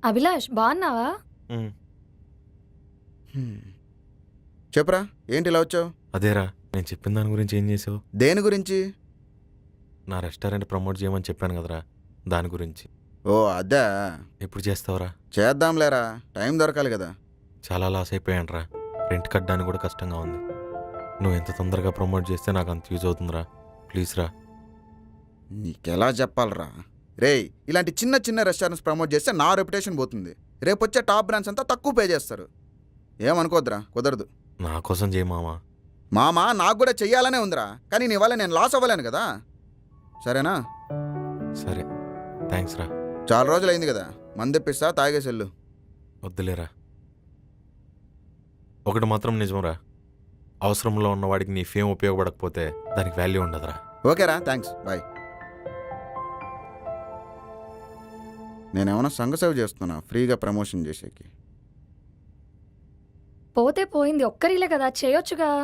అభిలాష్ బాగున్నావా? ఉమ్, చెప్పురా, ఏంటి ఇలా వచ్చావు? అదేరా నేను చెప్పిన దాని గురించి ఏం చేసావు? దేని గురించి? నా రెస్టారెంట్ ప్రమోట్ చేయమని చెప్పాను కదరా, దాని గురించి. ఓ అదే. ఎప్పుడు చేస్తావురా? చేద్దాంలేరా, టైం దొరకాలి కదా. చాలా లాస్ అయిపోయానురా. రెంట్ కట్టడానికి కూడా కష్టంగా ఉంది. నువ్వు ఎంత తొందరగా ప్రమోట్ చేస్తే నాకు అంత యూజ్ అవుతుందిరా. ప్లీజ్ రా. నీకెలా చెప్పాలరా? రేయ్, ఇలాంటి చిన్న చిన్న రెస్టారెంట్స్ ప్రమోట్ చేస్తే నా రెప్యుటేషన్ పోతుంది. రేపు వచ్చే టాప్ బ్రాండ్స్ అంతా తక్కువ పే చేస్తారు. ఏమనుకోద్రా, కుదరదు. నా కోసం చేయి మామా. మామా, నాకు కూడా చెయ్యాలనే ఉందిరా, కానీ నీ వల్ల నేను లాస్ అవ్వలేను కదా. సరేనా? సరే, థ్యాంక్స్ రా. చాలా రోజులైంది కదా, మందెప్పిస్తా, తాగేసెళ్ళు. వద్దులేరా. ఒకటి మాత్రం నిజంరా, అవసరంలో ఉన్నవాడికి నీ ఫేమ్ ఉపయోగపడకపోతే దానికి వాల్యూ ఉండదురా. ఓకేరా, థ్యాంక్స్, బాయ్. నేనేమన్నా సంఘ సేవ చేస్తున్నా ఫ్రీగా ప్రమోషన్ చేసేకి? పోతే పోయింది, ఒక్కరిలే కదా, చేయొచ్చుగా.